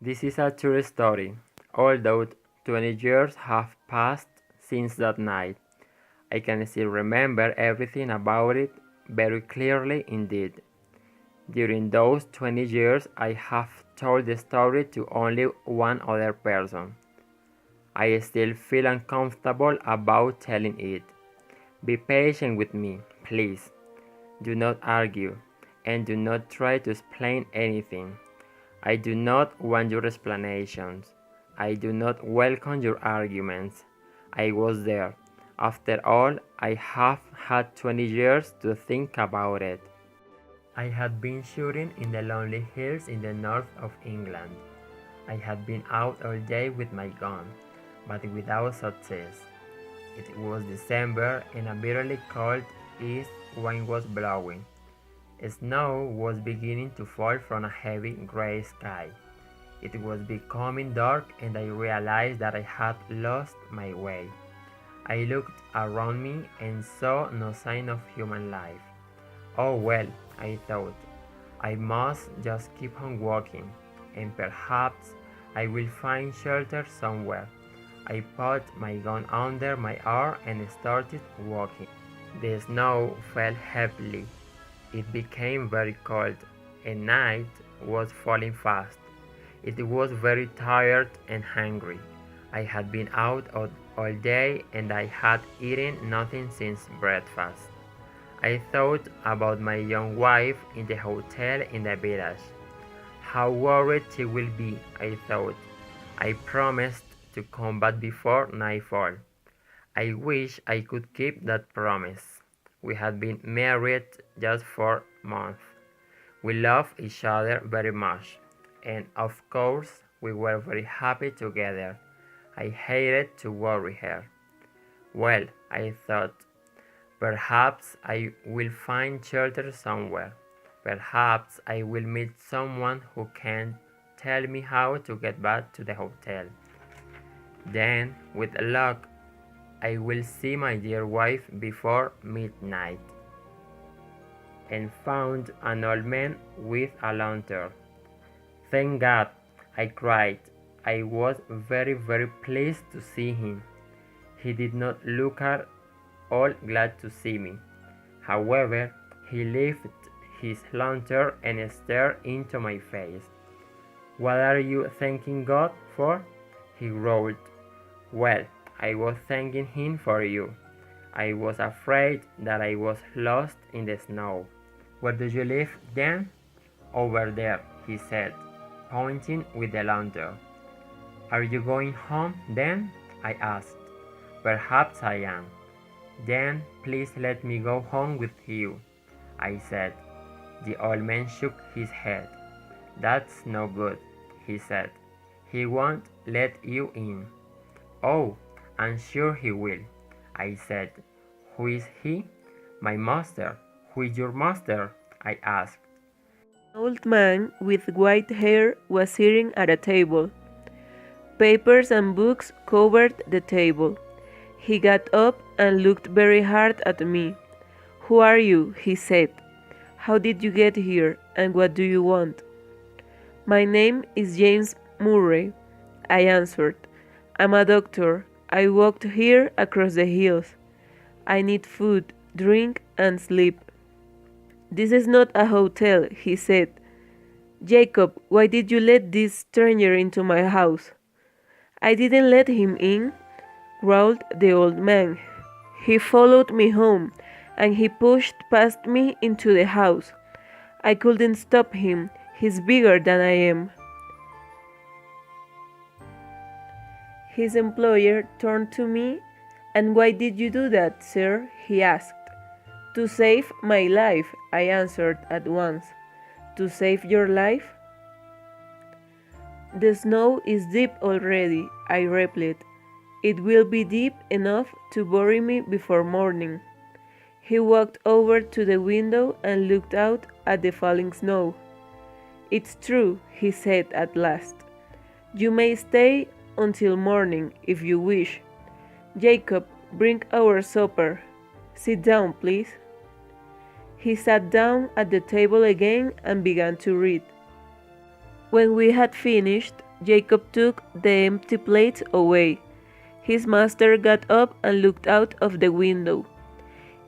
This is a true story, although 20 years have passed since that night. I can still remember everything about it very clearly indeed. During those 20 years, I have told the story to only one other person. I still feel uncomfortable about telling it. Be patient with me, please. Do not argue, and do not try to explain anything. I do not want your explanations. I do not welcome your arguments. I was there. After all, I have had 20 years to think about it. I had been shooting in the lonely hills in the north of England. I had been out all day with my gun, but without success. It was December and a bitterly cold east wind was blowing. Snow was beginning to fall from a heavy gray sky. It was becoming dark and I realized that I had lost my way. I looked around me and saw no sign of human life. Oh well, I thought, I must just keep on walking, and perhaps I will find shelter somewhere. I put my gun under my arm and started walking. The snow fell heavily. It became very cold, and night was falling fast. It was very tired and hungry. I had been out all day and I had eaten nothing since breakfast. I thought about my young wife in the hotel in the village. How worried she will be, I thought. I promised to come back before nightfall. I wish I could keep that promise. We had been married just 4 months. We loved each other very much, and of course we were very happy together. I hated to worry her. Well, I thought, perhaps I will find shelter somewhere. Perhaps I will meet someone who can tell me how to get back to the hotel. Then, with luck, I will see my dear wife before midnight. And found an old man with a lantern. Thank God, I cried. I was very pleased to see him. He did not look at all glad to see me. However, he lifted his lantern and stared into my face. What are you thanking God for? He growled. Well, I was thanking him for you. I was afraid that I was lost in the snow. Where do you live then? Over there, he said, pointing with the lantern. Are you going home then? I asked. Perhaps I am. Then please let me go home with you, I said. The old man shook his head. That's no good, he said. He won't let you in. Oh, I'm sure he will, I said. Who is he? My master. Who is your master? I asked. An old man with white hair was sitting at a table. Papers and books covered the table. He got up and looked very hard at me. Who are you? He said. How did you get here, and what do you want? My name is James Murray, I answered. I'm a doctor. I walked here across the hills. I need food, drink, and sleep. This is not a hotel, he said. Jacob, why did you let this stranger into my house? I didn't let him in, growled the old man. He followed me home, and he pushed past me into the house. I couldn't stop him. He's bigger than I am. His employer turned to me. And why did you do that, sir? He asked. To save my life, I answered at once. To save your life? The snow is deep already, I replied. It will be deep enough to bury me before morning. He walked over to the window and looked out at the falling snow. It's true, he said at last. You may stay until morning if you wish. Jacob, bring our supper. Sit down, please. He sat down at the table again and began to read. When we had finished, Jacob took the empty plates away. His master got up and looked out of the window.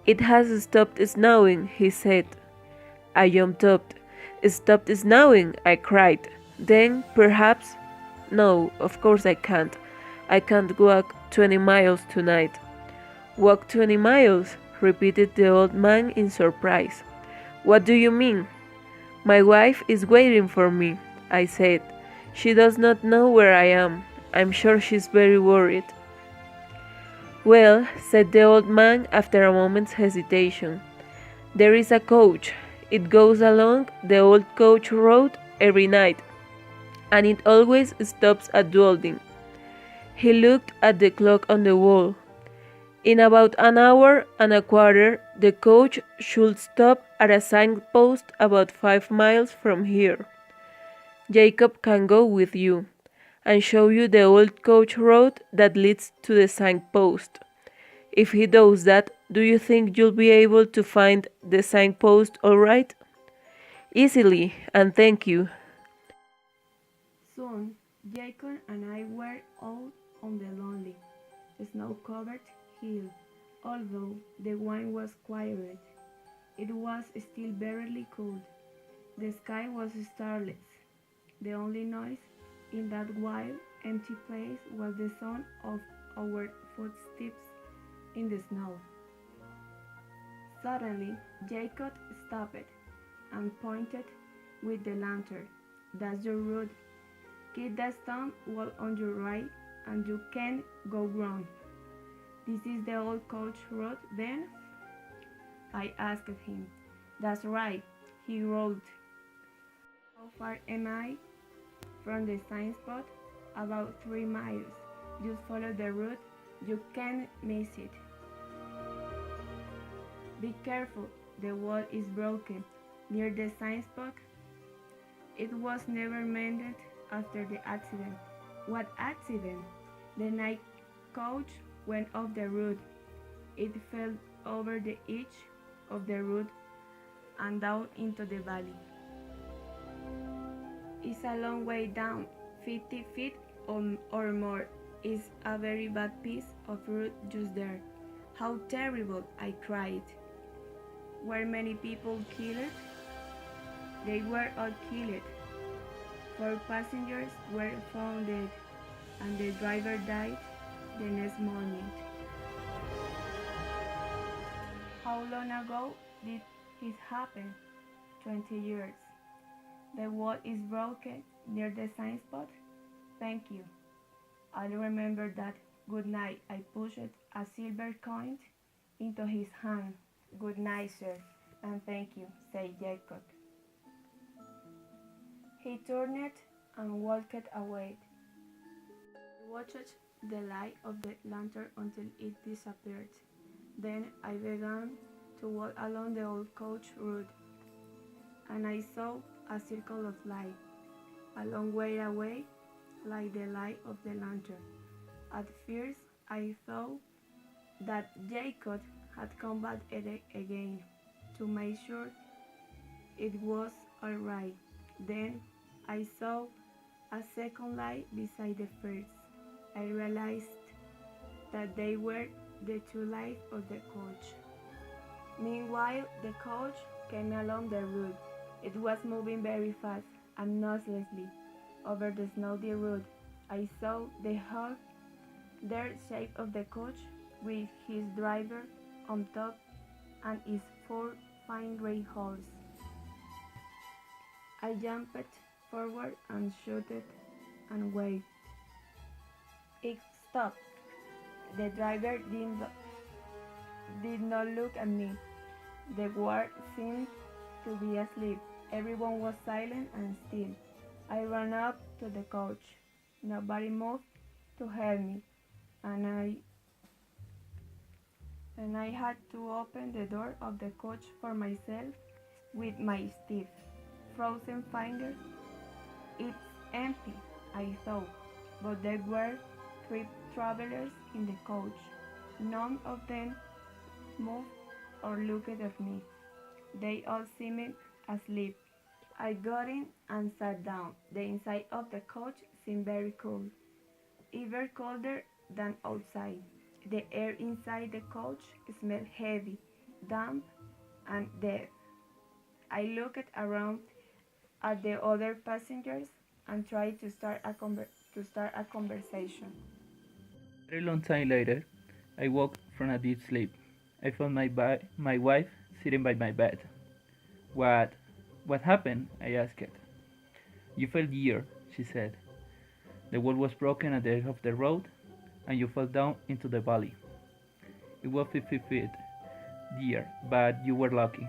"It has stopped snowing," he said. I jumped up. "Stopped snowing!" I cried. Then, perhaps... No, of course I can't. I can't walk 20 miles tonight. "Walk 20 miles?" repeated the old man in surprise. "What do you mean?" "My wife is waiting for me," I said. "She does not know where I am. I'm sure she's very worried." "Well," said the old man after a moment's hesitation, "there is a coach. It goes along the old coach road every night, and it always stops at Dwalding." He looked at the clock on the wall. "In about an hour and a quarter, the coach should stop at a signpost about 5 miles from here. Jacob can go with you, and show you the old coach road that leads to the signpost. If he does that, do you think you'll be able to find the signpost all right?" "Easily, and thank you." Soon, Jacob and I were out on the lonely, snow-covered hill. Although the wind was quieted, it was still barely cold. The sky was starless. The only noise in that wild, empty place was the sound of our footsteps in the snow. Suddenly, Jacob stopped and pointed with the lantern. "That's your route. Keep that stone wall on your right, and you can't go wrong." "This is the old coach road, then?" I asked him. "That's right," he roared. "How far am I from the sign spot?" "About 3 miles. Just follow the route. You can't miss it." "Be careful, the wall is broken near the sign spot." It was never mended after the accident. "What accident?" "The night coach went off the road. It fell over the edge of the road and down into the valley. It's a long way down, 50 feet or more. It's a very bad piece of road just there." "How terrible!" I cried. "Were many people killed?" "They were all killed. 4 passengers were found dead, and the driver died the next morning." "How long ago did this happen?" 20 years. "The wall is broken near the sign spot?" "Thank you. I'll remember that. Good night." I pushed a silver coin into his hand. "Good night, sir, and thank you," said Jacob. He turned and walked away. I watched the light of the lantern until it disappeared. Then I began to walk along the old coach road, and I saw a circle of light, a long way away, like the light of the lantern. At first I thought that Jacob had come back again to make sure it was all right. Then I saw a second light beside the first. I realized that they were the 2 lights of the coach. Meanwhile, the coach came along the road. It was moving very fast and noiselessly over the snowy road. I saw the whole dark shape of the coach with his driver on top and his 4 fine gray horses. I jumped forward and shouted and waved. It stopped. The driver did not look at me. The guard seemed to be asleep. Everyone was silent and still. I ran up to the coach. Nobody moved to help me, and I had to open the door of the coach for myself with my stiff, frozen fingers. It's empty, I thought, but there were 3 travelers in the coach. None of them moved or looked at me. They all seemed asleep. I got in and sat down. The inside of the coach seemed very cold, even colder than outside. The air inside the coach smelled heavy, damp, and dead. I looked around at the other passengers and tried to start a conversation. A very long time later, I woke from a deep sleep. I found my wife sitting by my bed. What what happened? I asked. You fell dear, she said. The wall was broken at the edge of the road, and you fell down into the valley. It was 50 feet, dear, but you were lucky.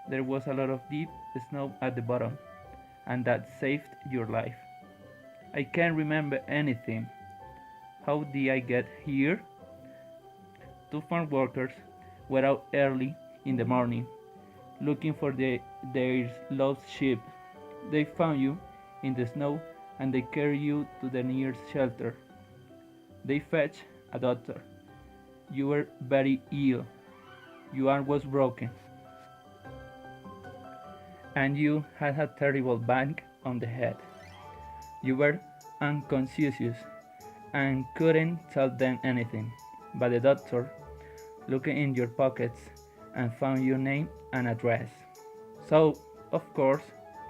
There was a lot of deep snow at the bottom, and that saved your life. I can't remember anything. How did I get here? Two farm workers were out early in the morning looking for their lost sheep. They found you in the snow and they carried you to the nearest shelter. They fetched a doctor. You were very ill. Your arm was broken. And you had a terrible bang on the head. You were unconscious and couldn't tell them anything. But the doctor looked in your pockets and found your name and address. So, of course,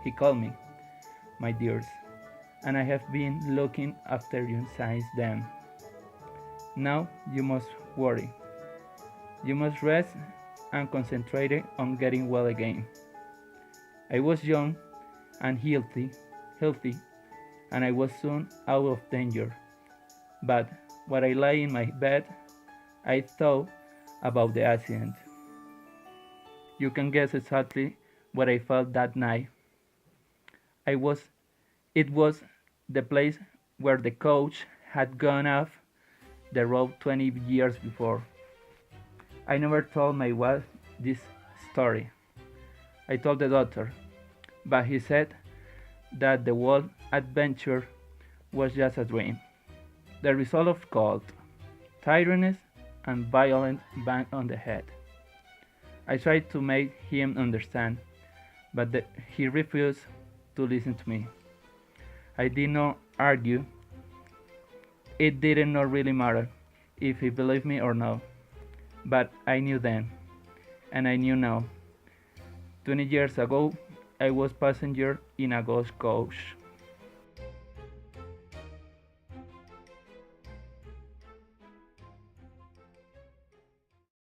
he called me, my dears, and I have been looking after you since then. Now you must worry. You must rest and concentrate on getting well again. I was young and healthy, and I was soon out of danger. But while I lay in my bed, I thought about the accident. You can guess exactly what I felt that night. I was It was the place where the coach had gone off the road 20 years before. I never told my wife this story. I told the doctor, but he said that the whole adventure was just a dream, the result of cold, tiredness, and violent bang on the head. I tried to make him understand, but he refused to listen to me. I did not argue. It did not really matter if he believed me or not. But I knew then, and I knew now. 20 years ago, I was passenger in a ghost coach.